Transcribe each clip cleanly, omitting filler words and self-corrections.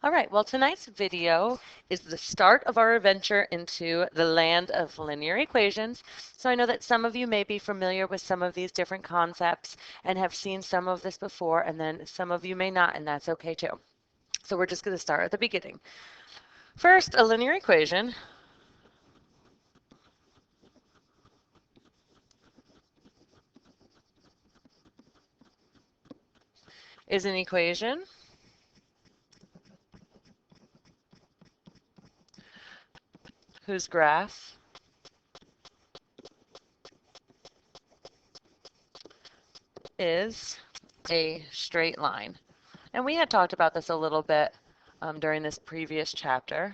All right, well, tonight's video is the start of our adventure into the land of linear equations. So I know that some of you may be familiar with some of these different concepts and have seen some of this before, and then some of you may not, and that's okay too. So we're just going to start at the beginning. First, a linear equation is an equation whose graph is a straight line. And we had talked about this a little bit during this previous chapter.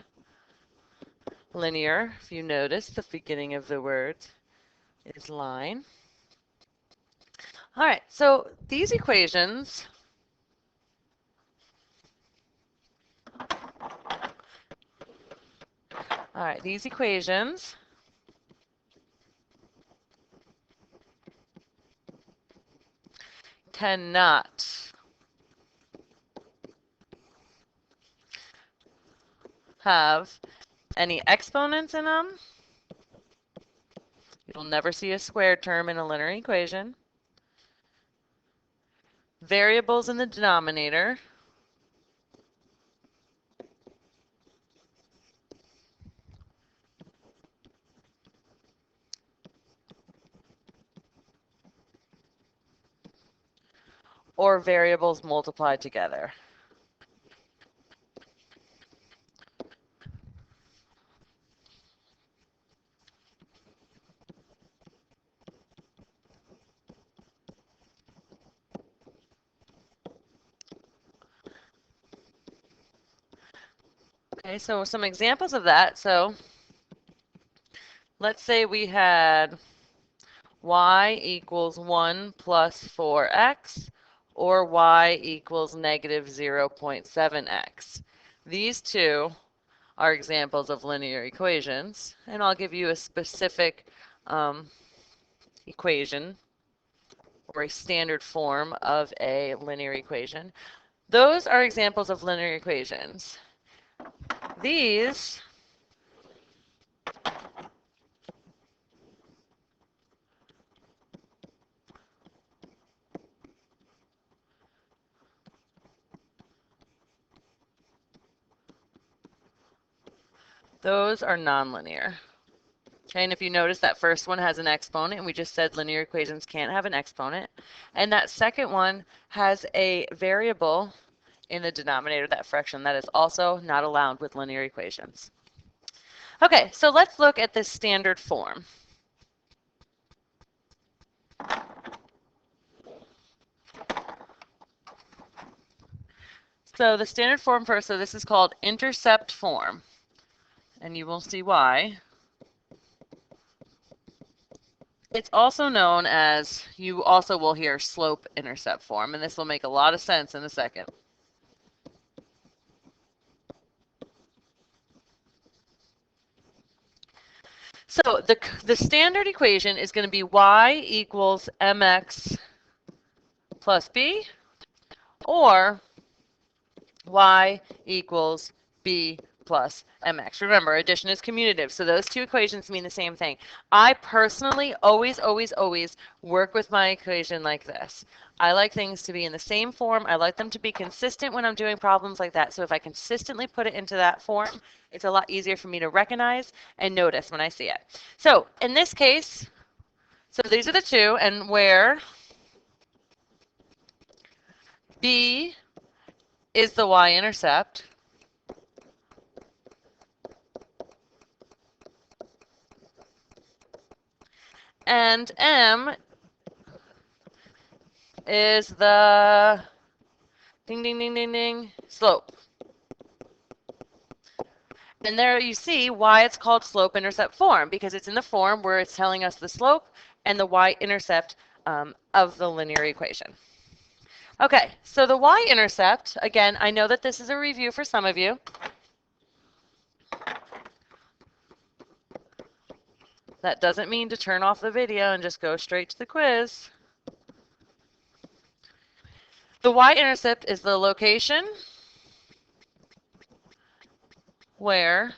Linear, if you notice, the beginning of the word is line. All right, so these equations cannot have any exponents in them. You'll never see a squared term in a linear equation. Variables in the denominator. Or variables multiplied together. Okay, so some examples of that. So let's say we had y equals 1 plus 4x, or y equals negative 0.7x. These two are examples of linear equations, and I'll give you a specific equation or a standard form of a linear equation. Those are examples of linear equations. These those are nonlinear. Okay, and if you notice, that first one has an exponent, and we just said linear equations can't have an exponent. And that second one has a variable in the denominator, that fraction, that is also not allowed with linear equations. Okay, so let's look at this standard form. So the standard form first, so this is called intercept form, and you will see why. It's also known as, you also will hear slope intercept form, and this will make a lot of sense in a second. So the standard equation is going to be y equals mx plus b, or y equals b plus mx. Remember, addition is commutative, so those two equations mean the same thing. I personally always work with my equation like this. I like things to be in the same form. I like them to be consistent when I'm doing problems like that. So if I consistently put it into that form, it's a lot easier for me to recognize and notice when I see it. So in this case, so these are the two, and where b is the y-intercept, and m is the ding, ding, ding, ding, ding, slope. And there you see why it's called slope-intercept form, because it's in the form where it's telling us the slope and the y-intercept of the linear equation. Okay, so the y-intercept, again, I know that this is a review for some of you. That doesn't mean to turn off the video and just go straight to the quiz. The y-intercept is the location where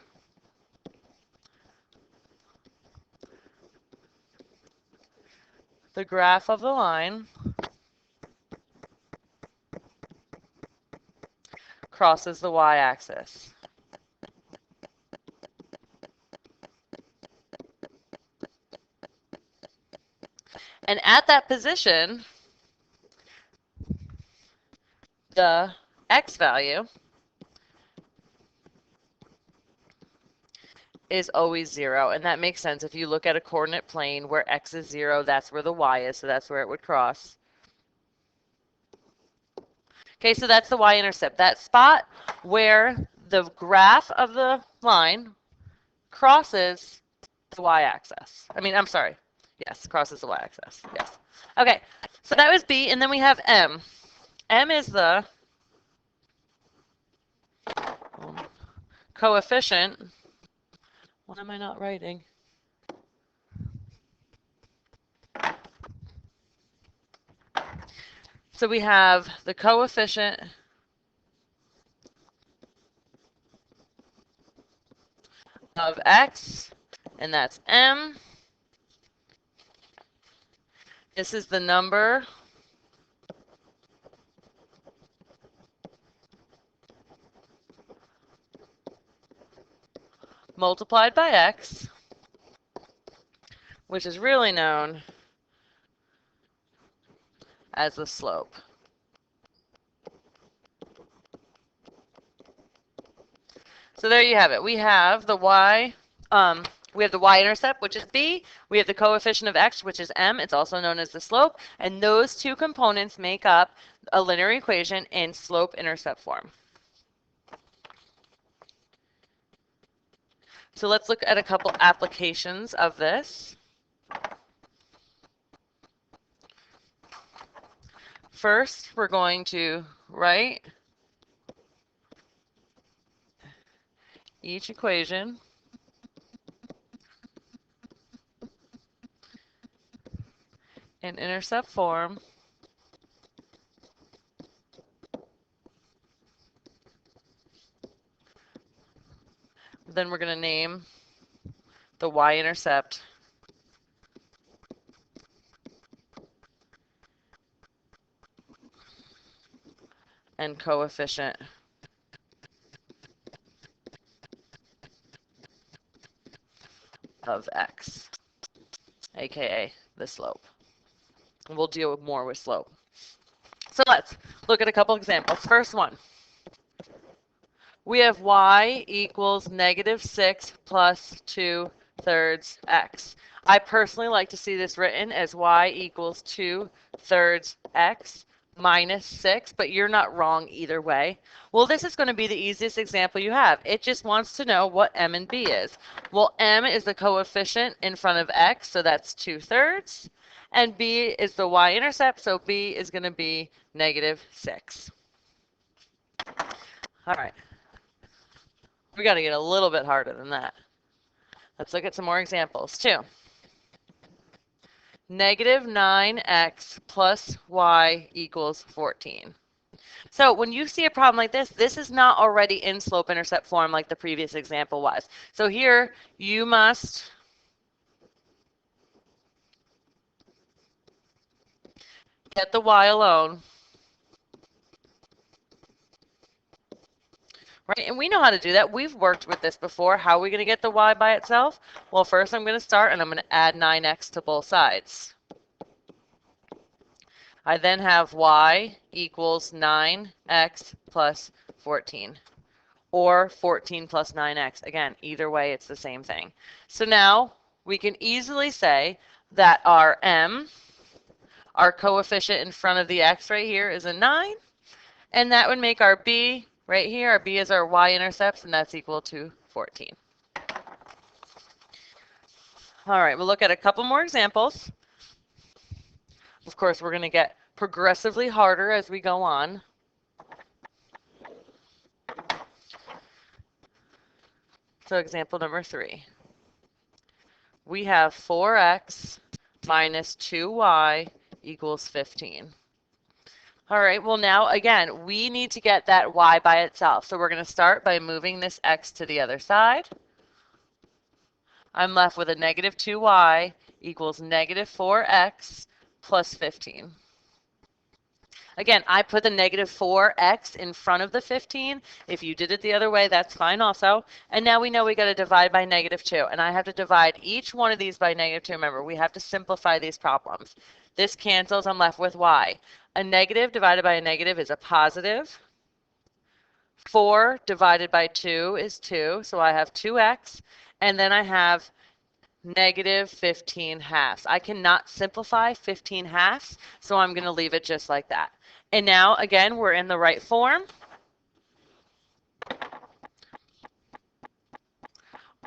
the graph of the line crosses the y-axis. And at that position, the x value is always 0, and that makes sense. If you look at a coordinate plane where x is 0, that's where the y is, so that's where it would cross. Okay, so that's the y-intercept, that spot where the graph of the line crosses the y-axis. I'm sorry. Yes, crosses the y-axis. Yes. Okay, so that was B, and then we have M. M is the coefficient. Why am I not writing? So we have the coefficient of x, and that's M. This is the number multiplied by x, which is really known as the slope. So there you have it. We have the y-intercept, which is B. We have the coefficient of x, which is M. It's also known as the slope. And those two components make up a linear equation in slope-intercept form. So let's look at a couple applications of this. First, we're going to write each equation in intercept form. Then we're going to name the y-intercept and coefficient of x, aka the slope. And we'll deal more with slope. So let's look at a couple examples. First one, we have y equals -6 plus 2/3 x. I personally like to see this written as y equals 2/3 x minus 6, but you're not wrong either way. Well, this is going to be the easiest example you have. It just wants to know what m and b is. Well, m is the coefficient in front of x, so that's 2/3. And b is the y-intercept, so b is going to be -6. All right. We got to get a little bit harder than that. Let's look at some more examples, too. -9x plus y equals 14. So when you see a problem like this is not already in slope-intercept form like the previous example was. So here you must get the y alone. Right, and we know how to do that. We've worked with this before. How are we going to get the y by itself? Well, first I'm going to start and I'm going to add 9x to both sides. I then have y equals 9x plus 14, or 14 plus 9x. Again, either way, it's the same thing. So now we can easily say that our m, our coefficient in front of the x right here, is a 9, and that would make our b right here. Our b is our y-intercepts, and that's equal to 14. All right, we'll look at a couple more examples. Of course, we're going to get progressively harder as we go on. So example number 3. We have 4x minus 2y equals 15. All right, well now, again, we need to get that y by itself. So we're going to start by moving this x to the other side. I'm left with a negative 2y equals negative 4x plus 15. Again, I put the negative 4x in front of the 15. If you did it the other way, that's fine also. And now we know we got to divide by negative 2. And I have to divide each one of these by negative 2. Remember, we have to simplify these problems. This cancels. I'm left with y. A negative divided by a negative is a positive. 4 divided by 2 is 2. So I have 2x. And then I have negative 15 halves. I cannot simplify 15 halves, so I'm going to leave it just like that. And now, again, we're in the right form.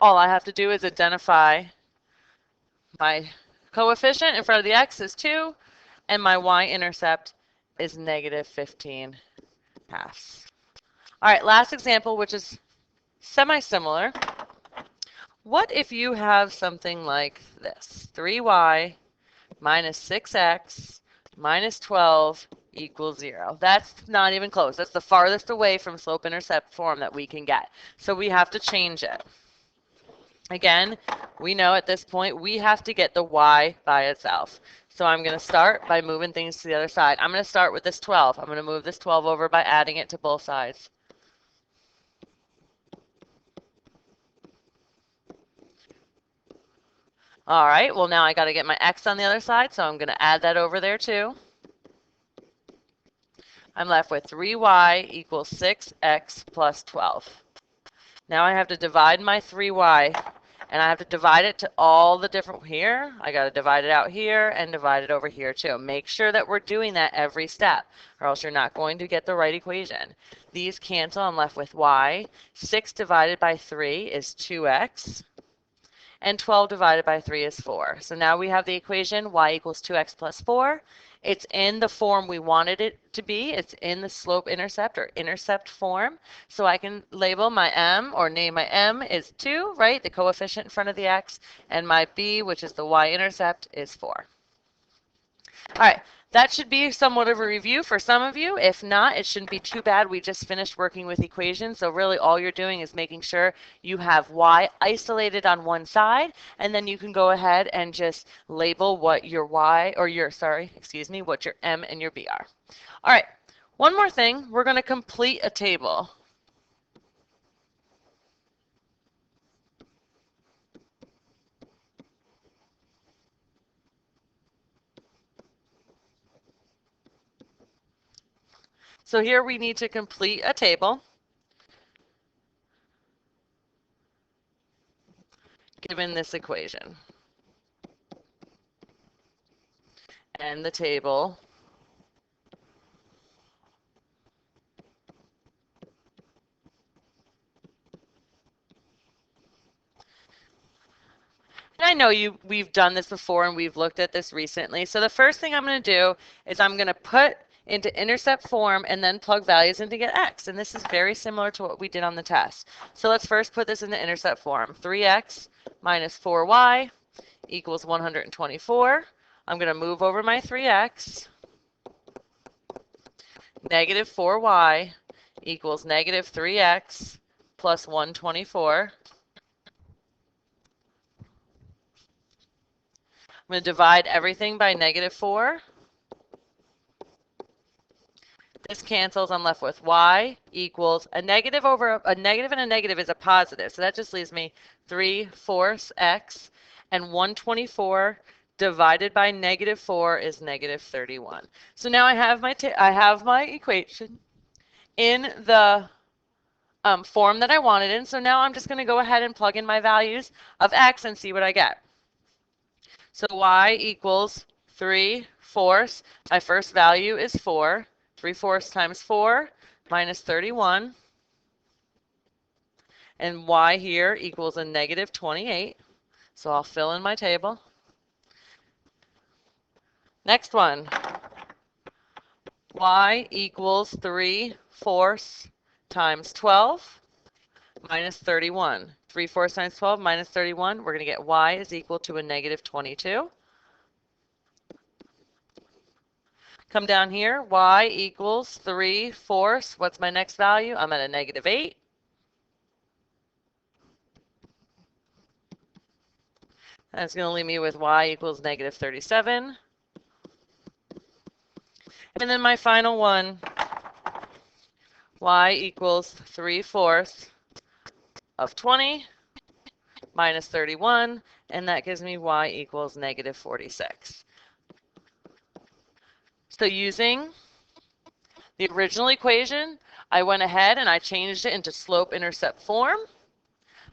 All I have to do is identify my coefficient in front of the x is 2, and my y-intercept is negative 15 halves. All right, last example, which is semi-similar. What if you have something like this? 3y minus 6x minus 12 equals 0. That's not even close. That's the farthest away from slope-intercept form that we can get. So we have to change it. Again, we know at this point we have to get the y by itself. So I'm going to start by moving things to the other side. I'm going to start with this 12. I'm going to move this 12 over by adding it to both sides. All right, well now I got to get my x on the other side, so I'm going to add that over there too. I'm left with 3y equals 6x plus 12. Now I have to divide my 3y, and I have to divide it to all the different here. I got to divide it out here and divide it over here too. Make sure that we're doing that every step, or else you're not going to get the right equation. These cancel. I'm left with y. 6 divided by 3 is 2x. And 12 divided by 3 is 4. So now we have the equation y equals 2x plus 4. It's in the form we wanted it to be. It's in the slope-intercept or intercept form. So I can label my m, or name my m is 2, right? The coefficient in front of the x. And my b, which is the y-intercept, is 4. All right, that should be somewhat of a review for some of you. If not, it shouldn't be too bad. We just finished working with equations. So really all you're doing is making sure you have y isolated on one side, and then you can go ahead and just label what your y, or your, what your m and your b are. All right, one more thing. We're going to complete a table. So here we need to complete a table given this equation. And the table I know we've done this before and we've looked at this recently. So the first thing I'm going to do is I'm going to put into intercept form and then plug values in to get x. And this is very similar to what we did on the test. So let's first put this into intercept form. 3x minus 4y equals 124. I'm going to move over my 3x. Negative 4y equals negative 3x plus 124. I'm going to divide everything by negative 4. This cancels. I'm left with y equals a negative over a negative, and a negative is a positive. So that just leaves me 3/4 x, and 124 divided by negative 4 is negative 31. So now I have my equation in the form that I wanted in. So now I'm just going to go ahead and plug in my values of x and see what I get. So y equals 3/4. My first value is 4. 3/4 times 4 minus 31. And y here equals a negative 28. So I'll fill in my table. Next one. Y equals 3/4 times 12 minus 31. 3/4 times 12 minus 31. We're going to get y is equal to a negative 22. Come down here, y equals 3/4. What's my next value? I'm at a -8. That's going to leave me with y equals -37. And then my final one, y equals 3/4 of 20 minus 31, and that gives me y equals -46. So using the original equation, I went ahead and I changed it into slope-intercept form,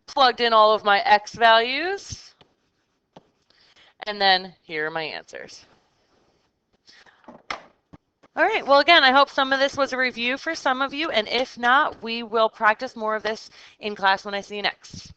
plugged in all of my x values, and then here are my answers. All right, well, again, I hope some of this was a review for some of you, and if not, we will practice more of this in class when I see you next.